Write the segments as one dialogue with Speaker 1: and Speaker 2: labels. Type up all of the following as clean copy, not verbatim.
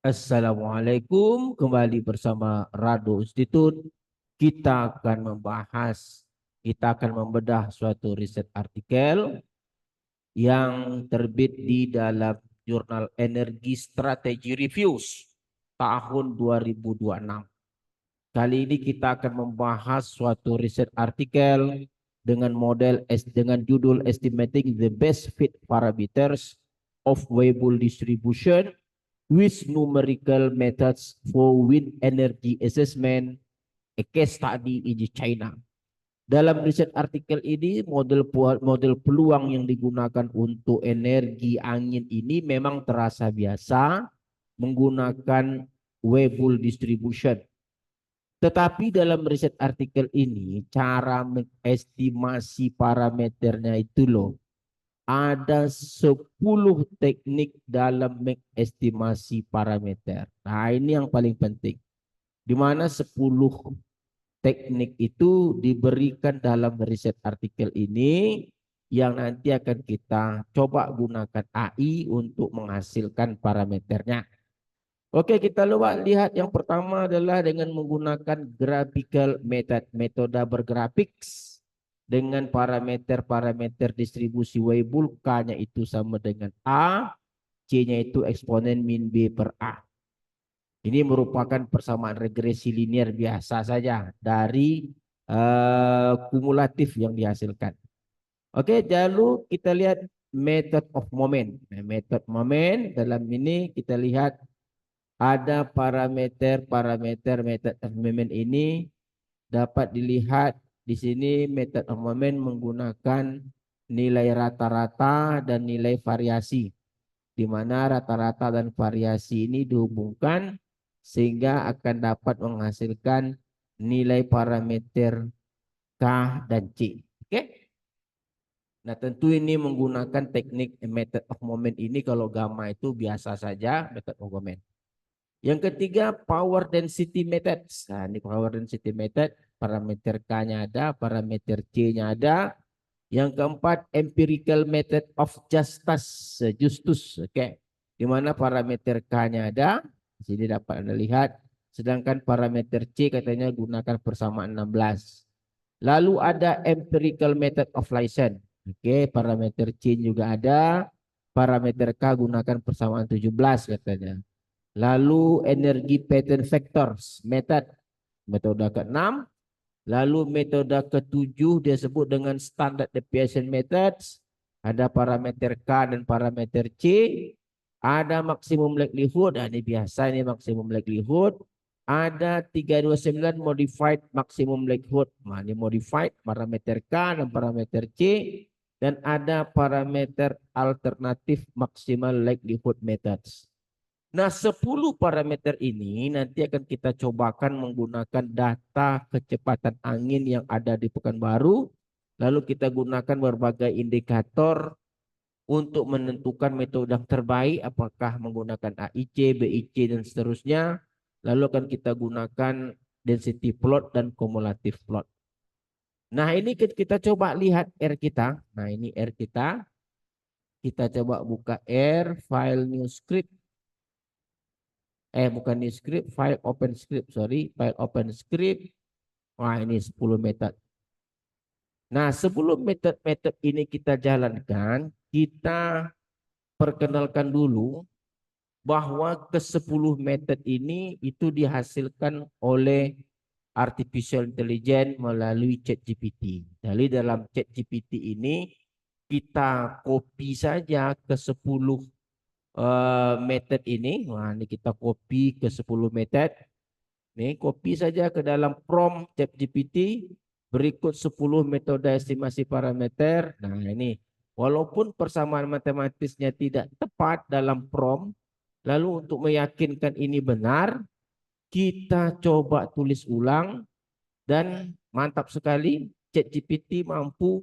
Speaker 1: Assalamualaikum, kembali bersama Rado Institute. Kita akan membedah suatu riset artikel yang terbit di dalam jurnal Energy Strategy Reviews tahun 2026. Kali ini kita akan membahas suatu riset artikel dengan judul Estimating the Best Fit Parameters of Weibull Distribution with Numerical Methods for Wind Energy Assessment, a case study in China. Dalam riset artikel ini, model peluang yang digunakan untuk energi angin ini memang terasa biasa menggunakan Weibull distribution. Tetapi dalam riset artikel ini, cara mengestimasi parameternya itu loh, ada 10 teknik dalam mengestimasi parameter. Nah, ini yang paling penting. Di mana 10 teknik itu diberikan dalam riset artikel ini yang nanti akan kita coba gunakan AI untuk menghasilkan parameternya. Oke, kita lihat yang pertama adalah dengan menggunakan graphical method, metode bergrafik dengan parameter-parameter distribusi Weibull, K-nya itu sama dengan A, C-nya itu eksponen min B per A. Ini merupakan persamaan regresi linear biasa saja dari kumulatif yang dihasilkan. Oke, lalu kita lihat method of moment. Nah, method moment dalam ini kita lihat ada parameter method of moment ini dapat dilihat di sini. Method of moment menggunakan nilai rata-rata dan nilai variasi, di mana rata-rata dan variasi ini dihubungkan sehingga akan dapat menghasilkan nilai parameter K dan C. Oke. Nah, tentu ini menggunakan teknik method of moment ini. Kalau gamma itu biasa saja method of moment. Yang ketiga, power density method. Nah, ini power density method, parameter K-nya ada, parameter C-nya ada. Yang keempat, empirical method of justus. Oke. Di mana parameter K-nya ada, di sini dapat Anda lihat. Sedangkan parameter C katanya gunakan persamaan 16. Lalu ada empirical method of Lysen. Oke, parameter C juga ada. Parameter K gunakan persamaan 17 katanya. Lalu energi pattern vectors method, metode ke-6. Lalu metode ke-7 dia sebut dengan standard deviation methods. Ada parameter K dan parameter C. Ada maksimum likelihood. Nah, ini biasa, ini maksimum likelihood. Ada 329 modified maximum likelihood. Nah, ini modified parameter K dan parameter C. Dan ada parameter alternatif maximal likelihood methods. Nah, 10 parameter ini nanti akan kita cobakan menggunakan data kecepatan angin yang ada di Pekanbaru. Lalu kita gunakan berbagai indikator untuk menentukan metode yang terbaik, apakah menggunakan AIC, BIC, dan seterusnya. Lalu akan kita gunakan density plot dan kumulatif plot. Nah, ini kita coba lihat R kita. Nah, ini R kita. Kita coba buka R, file new script. Bukan new script, file open script, file open script. Wah, ini 10 metode. Nah, sebelum metode ini kita jalankan, kita perkenalkan dulu bahwa ke-10 metode ini itu dihasilkan oleh artificial intelligence melalui ChatGPT. Jadi dalam ChatGPT ini kita copy saja ke-10 metode ini. Nah, ini kita copy ke-10 metode. Nih, copy saja ke dalam prompt ChatGPT berikut 10 metode estimasi parameter. Nah, ini walaupun persamaan matematisnya tidak tepat dalam prompt, lalu untuk meyakinkan ini benar, kita coba tulis ulang dan mantap sekali ChatGPT mampu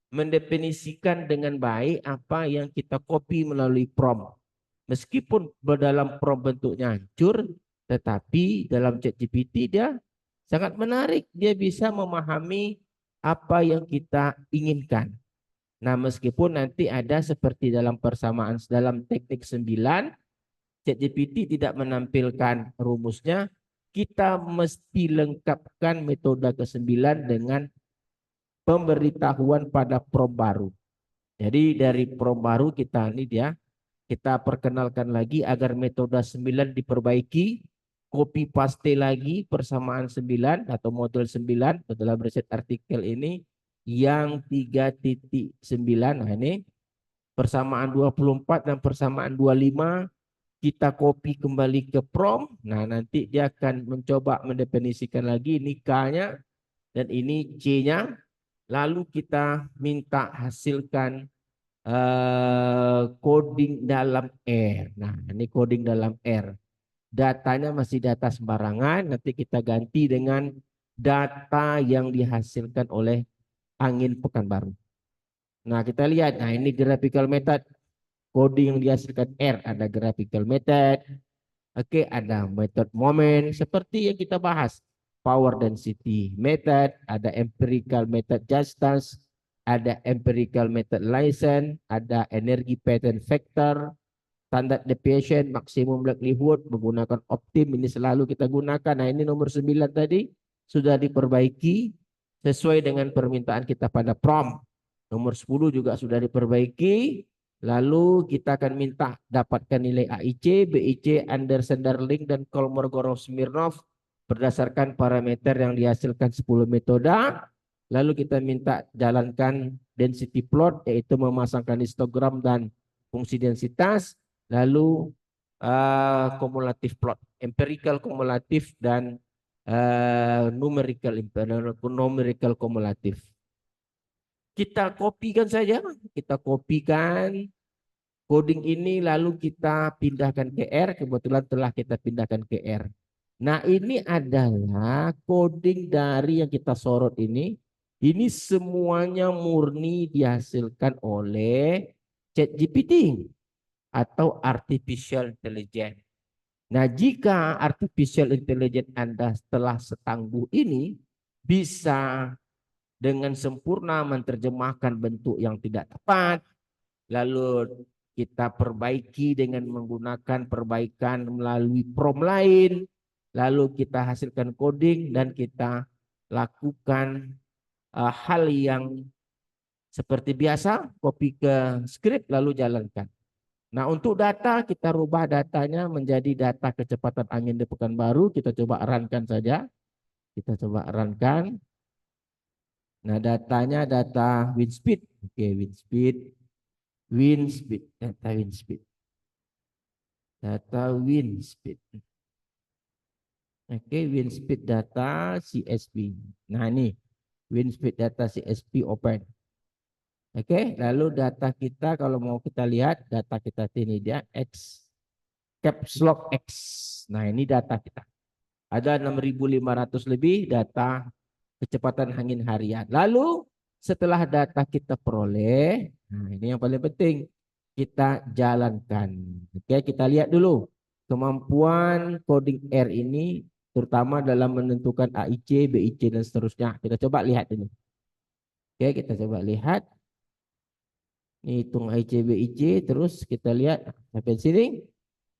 Speaker 1: mendefinisikan dengan baik apa yang kita copy melalui prompt. Meskipun dalam prompt bentuknya hancur, tetapi dalam ChatGPT dia sangat menarik. Dia bisa memahami apa yang kita inginkan. Nah, meskipun nanti ada seperti dalam persamaan dalam teknik 9, ChatGPT tidak menampilkan rumusnya, kita mesti lengkapkan metode ke-9 dengan pemberitahuan pada prompt baru. Jadi dari prompt baru kita ini dia, kita perkenalkan lagi agar metode 9 diperbaiki, copy paste lagi persamaan 9 atau model 9 dalam riset artikel ini yang 3.9. Nah ini persamaan 24 dan persamaan 25 kita copy kembali ke prompt. Nah nanti dia akan mencoba mendefinisikan lagi ini K-nya dan ini C-nya. Lalu kita minta hasilkan coding dalam R. Nah, ini coding dalam R. Datanya masih data sembarangan, nanti kita ganti dengan data yang dihasilkan oleh Angin Pekanbaru. Nah, kita lihat. Nah, ini graphical method. Coding yang dihasilkan R. Ada graphical method. Oke, ada method moment. Seperti yang kita bahas. Power density method, ada empirical method distance, ada empirical method license, ada energy pattern factor, standard deviation, maksimum likelihood, menggunakan optim, ini selalu kita gunakan. Nah ini nomor 9 tadi sudah diperbaiki sesuai dengan permintaan kita pada prompt. Nomor 10 juga sudah diperbaiki. Lalu kita akan minta dapatkan nilai AIC, BIC, Anderson-Darling, dan Kolmogorov-Smirnov berdasarkan parameter yang dihasilkan 10 metode. Lalu kita minta jalankan density plot, yaitu memasangkan histogram dan fungsi densitas. Lalu kumulatif plot, empirical kumulatif dan numerical kumulatif. Kita kopikan saja, kita kopikan coding ini lalu kita pindahkan ke R. Kebetulan telah kita pindahkan ke R. Nah ini adalah coding dari yang kita sorot ini. Ini semuanya murni dihasilkan oleh ChatGPT atau artificial intelligence. Nah jika artificial intelligence Anda setelah setangguh ini bisa dengan sempurna menerjemahkan bentuk yang tidak tepat, lalu kita perbaiki dengan menggunakan perbaikan melalui prompt lain, lalu kita hasilkan coding dan kita lakukan hal yang seperti biasa, copy ke script lalu jalankan. Nah untuk data kita rubah datanya menjadi data kecepatan angin di Pekanbaru. Kita coba runkan saja. Kita coba runkan. Nah datanya data wind speed. Oke, wind speed. Wind speed, data wind speed. Data wind speed. Oke, wind speed data CSP. Nah ini wind speed data CSP open. Oke, lalu data kita kalau mau kita lihat data kita ini dia X caps lock X. Nah ini data kita. Ada 6.500 lebih data kecepatan angin harian. Lalu setelah data kita peroleh, nah ini yang paling penting, kita jalankan. Oke, kita lihat dulu kemampuan coding R ini terutama dalam menentukan AIC, BIC dan seterusnya. Kita coba lihat ini. Oke, kita coba lihat. Ini hitung AIC, BIC, terus kita lihat sampai sini.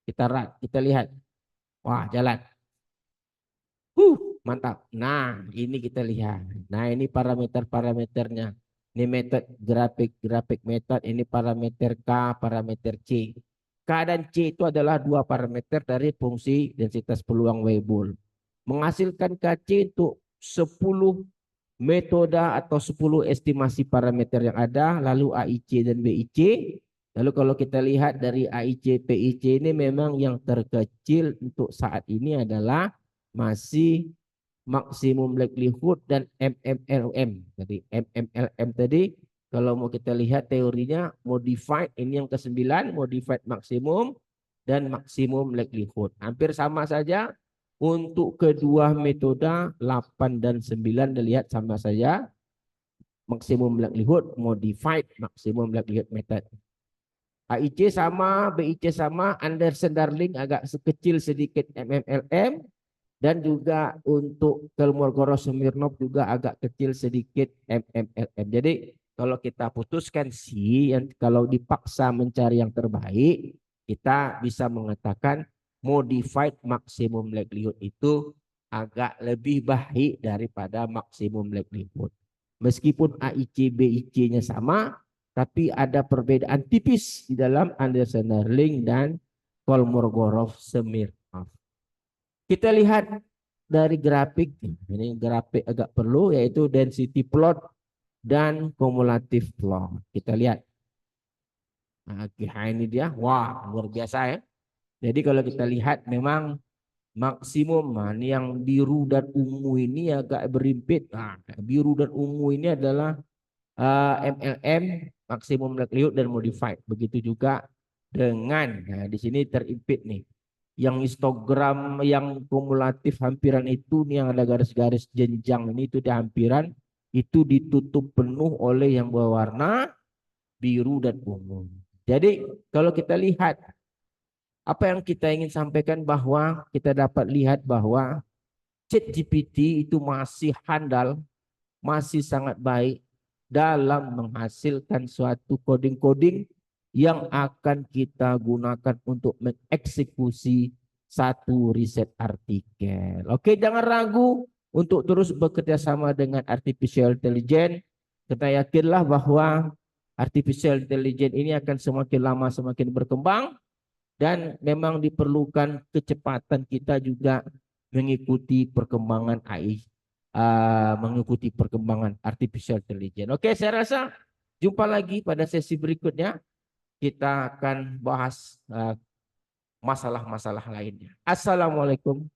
Speaker 1: Kita lihat. Wah, jalan. Mantap. Nah, ini kita lihat. Nah, ini parameter-parameternya. Ini metode grafik metode, ini parameter K, parameter C. K dan C itu adalah dua parameter dari fungsi densitas peluang Weibull. Menghasilkan KC untuk 10 metode atau 10 estimasi parameter yang ada, lalu AIC dan BIC. Lalu kalau kita lihat dari AIC, PIC ini memang yang terkecil untuk saat ini adalah masih maksimum likelihood dan MMLM. Jadi MMLM tadi kalau mau kita lihat teorinya modified, ini yang ke-9, modified maksimum dan maksimum likelihood. Hampir sama saja untuk kedua metode 8 dan 9 dilihat sama saja. Maksimum likelihood, modified maksimum likelihood method. AIC sama, BIC sama, Anderson-Darling agak sekecil sedikit MMLM. Dan juga untuk Kolmogorov-Smirnov juga agak kecil sedikit MMLM. Jadi kalau kita putuskan sih, kalau dipaksa mencari yang terbaik, kita bisa mengatakan modified maximum likelihood itu agak lebih baik daripada maksimum likelihood. Meskipun AIC, BIC-nya sama, tapi ada perbedaan tipis di dalam Anderson-Darling dan Kolmogorov-Smirnov. Kita lihat dari grafik, ini grafik agak perlu, yaitu density plot dan cumulative plot. Kita lihat. Nah, ini dia, wah luar biasa ya. Jadi kalau kita lihat memang maksimum, nah, ini yang biru dan ungu ini agak berimpit. Nah, biru dan ungu ini adalah MLM, maksimum likelihood dan modified. Begitu juga dengan, nah, di sini terimpit nih. Yang histogram yang kumulatif hampiran itu nih, yang ada garis-garis jenjang ini, itu di hampiran itu ditutup penuh oleh yang berwarna biru dan ungu. Jadi kalau kita lihat apa yang kita ingin sampaikan, bahwa kita dapat lihat bahwa ChatGPT itu masih handal, masih sangat baik dalam menghasilkan suatu coding-coding yang akan kita gunakan untuk mengeksekusi satu riset artikel. Oke, jangan ragu untuk terus bekerja sama dengan artificial intelligence. Kita yakinlah bahwa artificial intelligence ini akan semakin lama semakin berkembang, dan memang diperlukan kecepatan kita juga mengikuti perkembangan AI, mengikuti perkembangan artificial intelligence. Oke, saya rasa jumpa lagi pada sesi berikutnya. Kita akan bahas masalah-masalah lainnya. Assalamualaikum